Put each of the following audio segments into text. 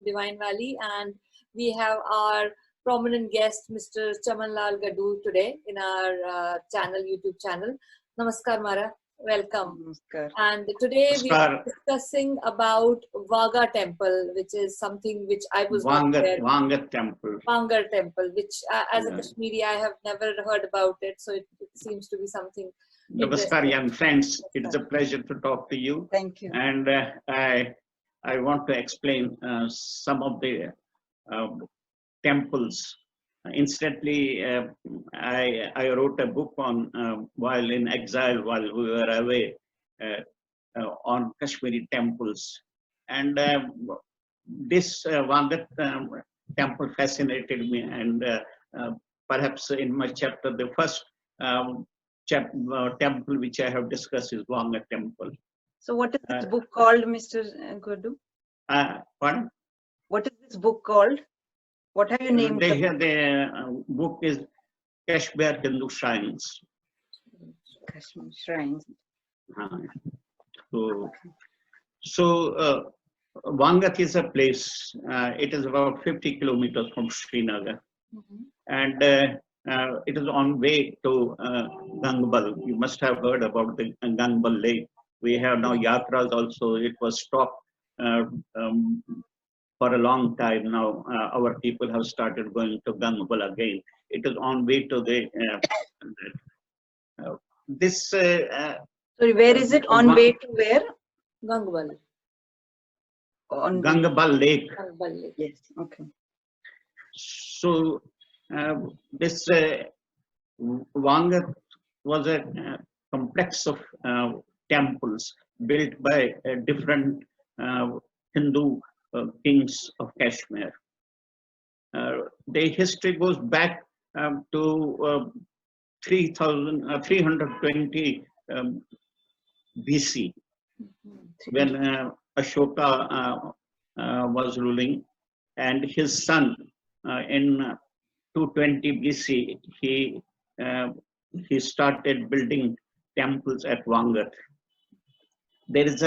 Divine Valley, and we have our prominent guest, Mr. Chamanlal Gadu, today in our YouTube channel. Namaskar, Mara. Welcome. Namaskar. And today we are discussing about Vaga temple, which is something which I was Wangath temple. Wangath temple, which as a Kashmiri I have never heard about it, so it seems to be something. Namaskar, young friends. It's a pleasure to talk to you. Thank you. And I want to explain some of the temples. Instantly, I wrote a book on while in exile, while we were away, on Kashmiri temples, and this Wangath temple fascinated me. And perhaps in my chapter, the first temple which I have discussed is Wangath temple. So, what is this book called, Mr. Gadu? Pardon? What is this book called? What have you named the book is Kashmir Hindu Shrines. Kashmir Shrines. So Wangath is a place. It is about 50 kilometers from Srinagar, and it is on way to Gangbal. You must have heard about the Gangbal Lake. We have now yatras also. It was stopped. For a long time now, our people have started going to Gangbal again. It is on way to the this. Sorry, where is it? On way to where? Gangbal. On Gangbal Lake. Gangbal Lake. Yes. Okay. So this Wangath was a complex of temples built by different Hindu kings of Kashmir. The history goes back to 320 BC, when Ashoka was ruling, and his son in 220 BC he started building temples at Wangath. There is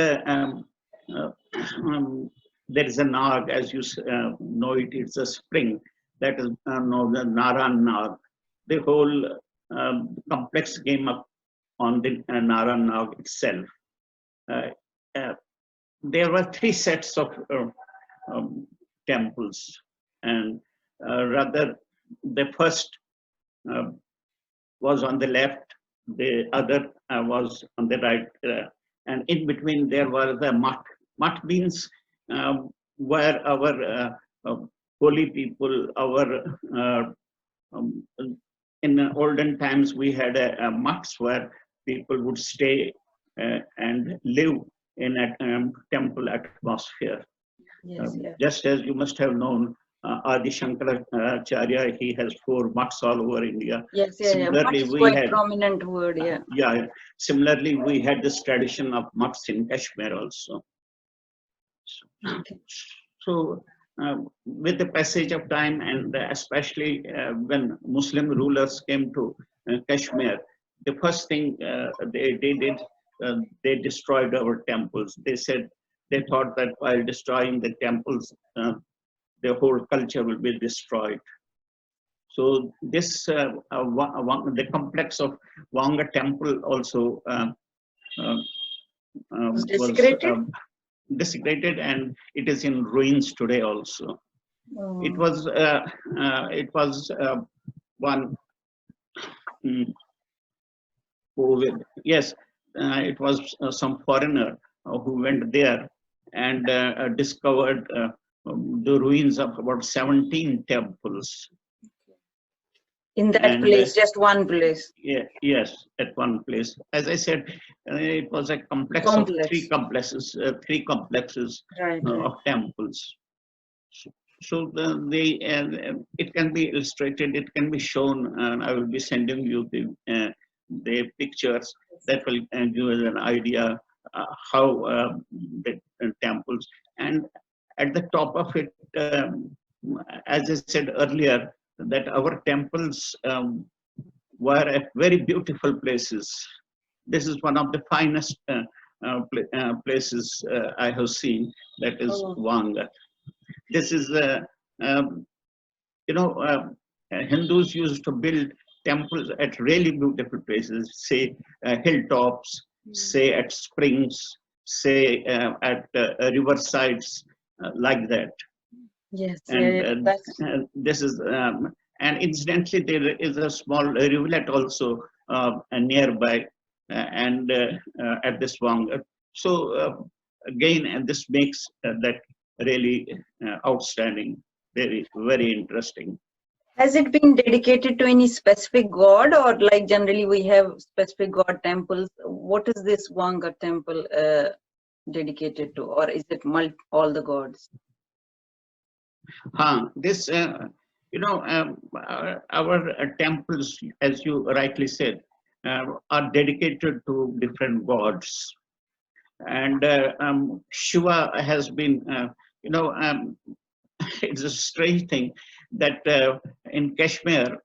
a Nag, as you know it. It's a spring that is known as Naran Nag. The whole complex came up on the Naran Nag itself. There were three sets of temples, and rather the first was on the left, the other was on the right, and in between there was the Muth. Muth means where our holy people, in the olden times we had a muths where people would stay and live in a temple atmosphere. Yes, yes. Just as you must have known, Adi Shankaracharya, he has 4 muths all over India. Yes, yeah, Similarly, yeah. we Quite had prominent word, yeah. Yeah. Similarly, we had this tradition of muths in Kashmir also. Okay. So, with the passage of time, and especially when Muslim rulers came to Kashmir, the first thing they did, they destroyed our temples. They thought that while destroying the temples, the whole culture will be destroyed. So this, the complex of Wangath temple also Was desecrated? Desecrated, and it is in ruins today also. Oh. It was one it was some foreigner who went there and discovered the ruins of about 17 temples. In that place, just one place. Yeah, yes, at one place. As I said, it was a complex of three complexes Right. of temples. So it can be illustrated, it can be shown, and I will be sending you the pictures that will give you an idea how the temples. And at the top of it, as I said earlier, that our temples were at very beautiful places. This is one of the finest places I have seen, that is Wangath. This is, um, Hindus used to build temples at really beautiful places, say hilltops, say at springs, say at riversides, like that. Yes, And that's this is, and incidentally, there is a small rivulet also nearby, and at this Wangath. So again, and this makes that really outstanding, very, very interesting. Has it been dedicated to any specific god, or like generally we have specific god temples? What is this Wanga temple dedicated to, or is it all the gods? This, our temples, as you rightly said, are dedicated to different gods. And Shiva has been, it's a strange thing that in Kashmir,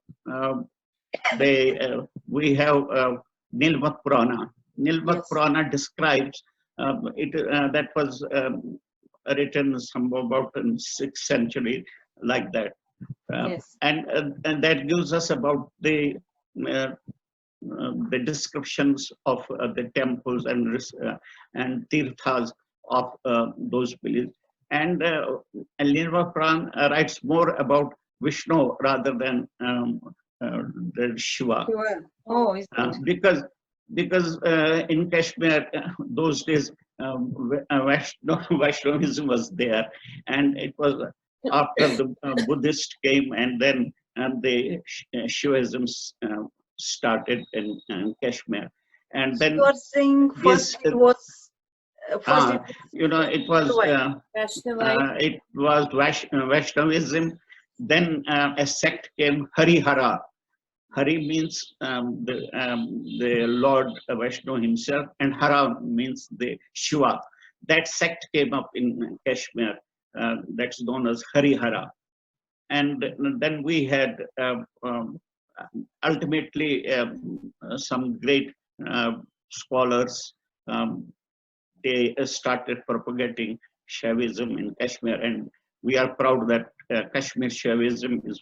we have Nilmat Purana. Nilmat Purana describes that was written some about in 6th century, like that, and that gives us about the descriptions of the temples and tirthas of those beliefs. And Nilmat Purana writes more about Vishnu rather than the Shiva. Oh, is because in Kashmir those days Vaishnavism was there, and it was after the Buddhist came, and then the Shivaism started in Kashmir, and then you are saying first it was it was Vaishnavism. Then a sect came, Harihara. Hari means the Lord Vishnu himself, and Hara means the Shiva. That sect came up in Kashmir. That's known as Harihara. And then we had ultimately some great scholars. They started propagating Shaivism in Kashmir, and we are proud that Kashmir Shaivism is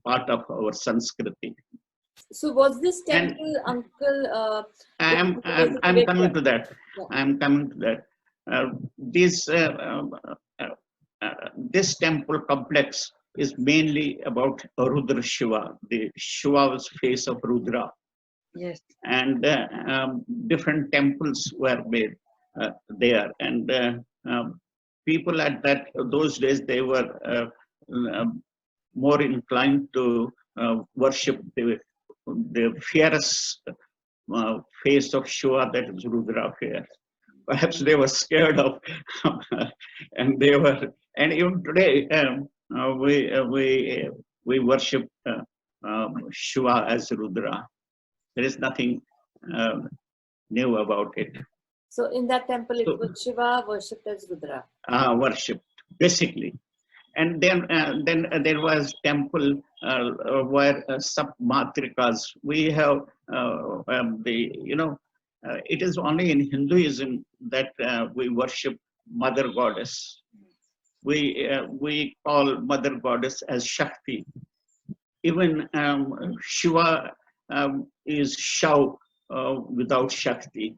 part of our Sanskriti. So was this temple, Uncle? I'm coming to that. I'm coming to that. This temple complex is mainly about Rudra Shiva, the Shiva's face of Rudra. Yes. And different temples were made there, and people at those days, they were more inclined to worship the fierce face of Shiva, that is Rudra face. Perhaps they were scared of, and they were, and even today we worship Shiva as Rudra. There is nothing new about it. So in that temple, it was Shiva worshipped as Rudra. Worshipped, basically. And then there was temple where sub-matrikas. We have it is only in Hinduism that we worship Mother Goddess. We call Mother Goddess as Shakti. Even Shiva is Shav without Shakti.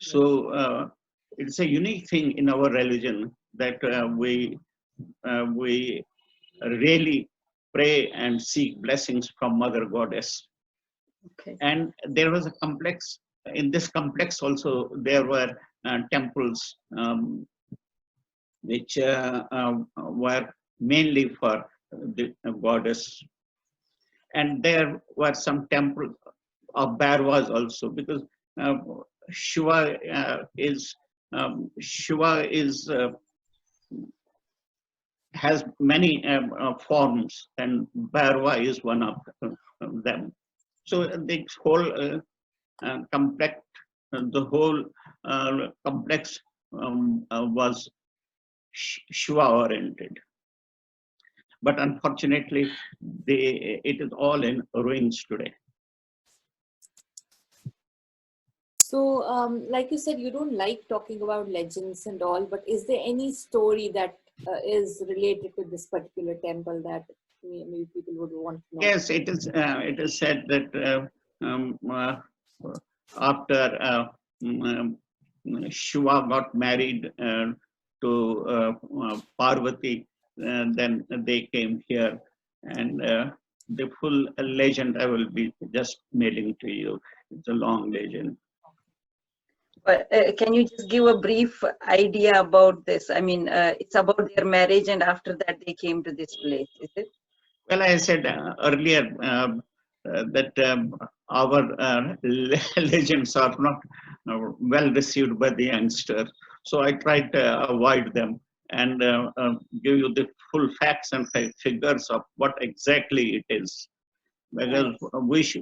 So it's a unique thing in our religion that we really pray and seek blessings from Mother Goddess. Okay. And there was a complex, in this complex also there were temples which were mainly for the goddess. And there were some temples of Bhairvas also, because Shiva has many forms, and Bhairava is one of them. So the whole complex, was Shiva oriented. But unfortunately, it is all in ruins today. So, like you said, you don't like talking about legends and all, but is there any story that is related to this particular temple that maybe people would want to know? Yes, it is. It is said that after Shiva got married to Parvati, then they came here, and the full legend I will be just mailing to you. It's a long legend. But can you just give a brief idea about this? I mean, it's about their marriage, and after that they came to this place, is it? Well, I said earlier that our legends are not well received by the youngster. So I tried to avoid them and give you the full facts and figures of what exactly it is. Because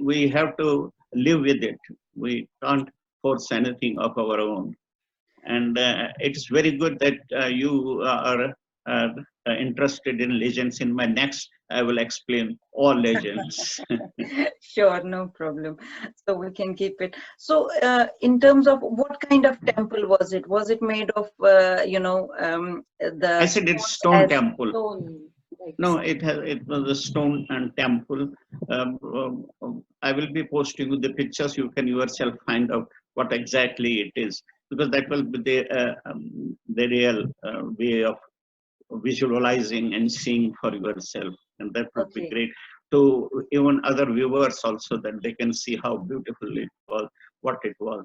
we have to live with it. We can't force anything of our own. And it's very good that you are interested in legends. In my next, I will explain all legends. Sure, no problem. So we can keep it. So in terms of what kind of temple was it? Was it made of, I said it's stone temple. Stone, like No, it was a stone and temple. I will be posting you the pictures. You can yourself find out what exactly it is, because that will be the real way of visualizing and seeing for yourself, and that would be great to even other viewers also, that they can see how beautiful it was, what it was.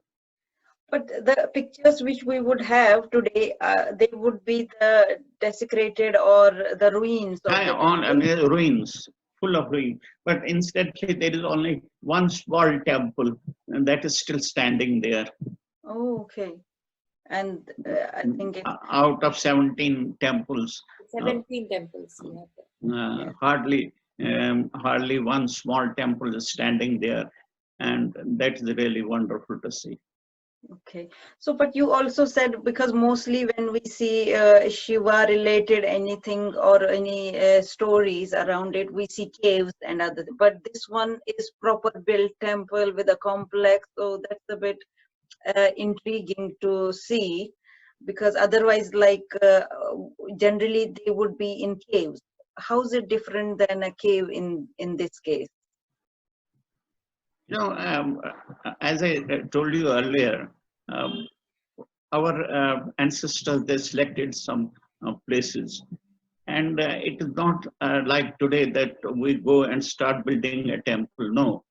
But the pictures which we would have today, they would be the desecrated or the ruins of the On ruins, full of ruins. But instead, there is only one small temple, and that is still standing there. Oh, okay. And I think it, out of 17 temples, 17 temples. hardly one small temple is standing there, and that's really wonderful to see. okay. So, but you also said, because mostly when we see Shiva related anything or any stories around it, we see caves and other. But this one is proper built temple with a complex, so that's a bit intriguing to see, because otherwise, like generally they would be in caves. How is it different than a cave in this case? As I told you earlier, our ancestors, they selected some places, and it is not like today that we go and start building a temple. No,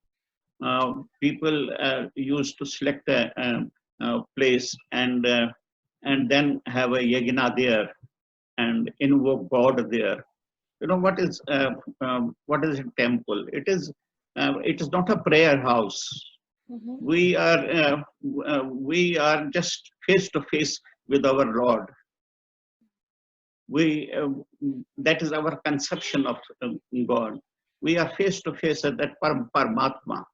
people used to select a place and then have a yajna there and invoke God there. What is a temple? It is not a prayer house. We are just face to face with our Lord. That is our conception of God. We are face to face at that Paramatma.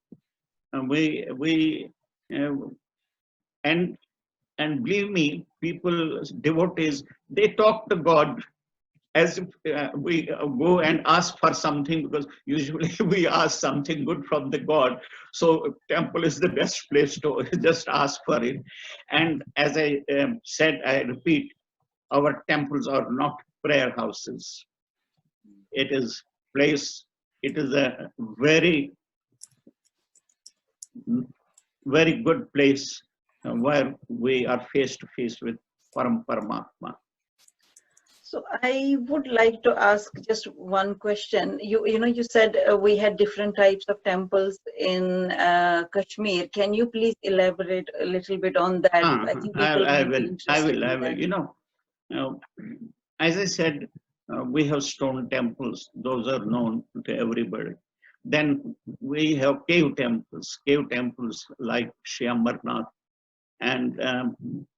And believe me, people, devotees, they talk to God as if we go and ask for something, because usually we ask something good from the God. So temple is the best place to just ask for it. And as I said, I repeat, our temples are not prayer houses. It is a very, very good place where we are face to face with Paramatma. So I would like to ask just one question. You said we had different types of temples in Kashmir. Can you please elaborate a little bit on that? I think people I will be interested in that. As I said, we have stone temples. Those are known to everybody. Then we have cave temples like Sri Amarnath, and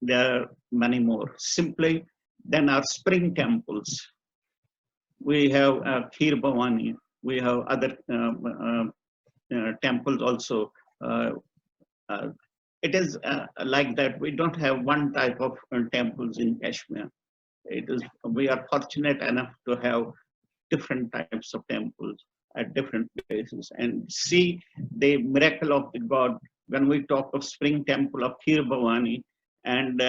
there are many more. Simply, then our spring temples. We have Kheer Bhavani. We have other temples also. It is like that. We don't have one type of temples in Kashmir. We are fortunate enough to have different types of temples at different places, and see the miracle of the God. When we talk of spring temple of Kheer Bhavani, and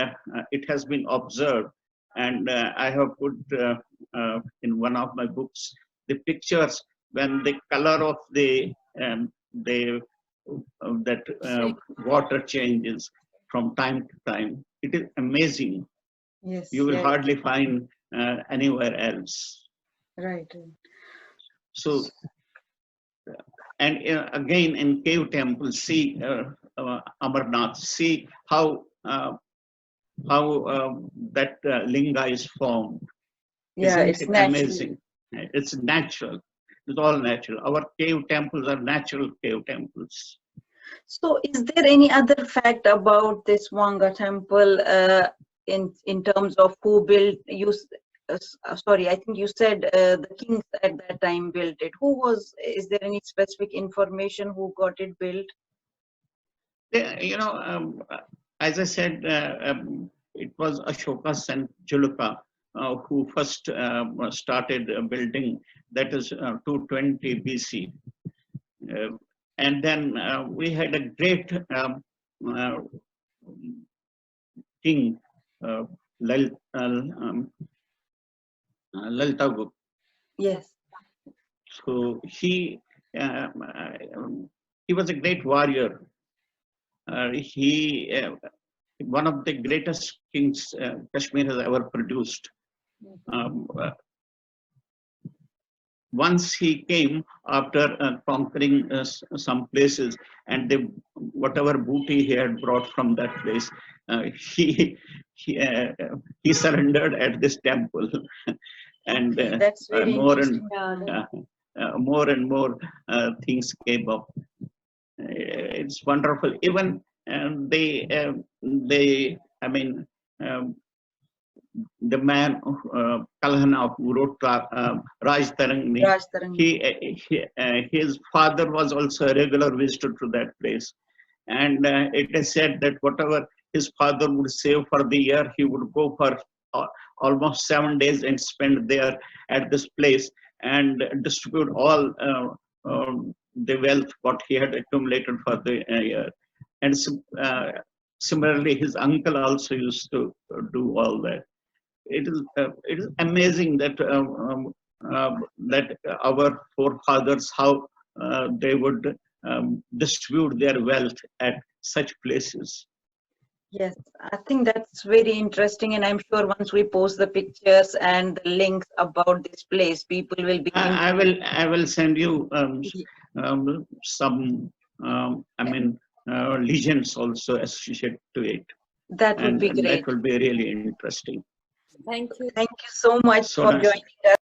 it has been observed, And I have put in one of my books the pictures when the color of that water changes from time to time. It is amazing. Yes. You will yes. hardly find anywhere else. Right. So, and again in cave temples, see Amarnath, see how that Linga is formed. Yeah, Isn't it's it natural. amazing? It's natural. It's all natural. Our cave temples are natural cave temples. So, is there any other fact about this Wanga temple in terms of who built? Sorry, I think you said the kings at that time built it. Who was? Is there any specific information who got it built? You know, as I said, it was Ashoka's son Jalauka who first started building. That is 220 BC. And then we had a great king, Laltaguk. Yes. So he was a great warrior. One of the greatest kings Kashmir has ever produced. Once he came after conquering some places, and whatever booty he had brought from that place, he surrendered at this temple, and That's very more and more things came up. It's wonderful. Even I mean. The man Kalhana who wrote Rajatarangini, his father was also a regular visitor to that place, and it is said that whatever his father would save for the year, he would go for almost 7 days and spend there at this place and distribute all the wealth what he had accumulated for the year. And similarly, his uncle also used to do all that. It is amazing that that our forefathers, how they would distribute their wealth at such places. Yes, I think that's very interesting, and I'm sure once we post the pictures and the links about this place, people will be. I will send you some legends also associated to it. That would be great. That will be really interesting. Thank you. Thank you so much for joining us.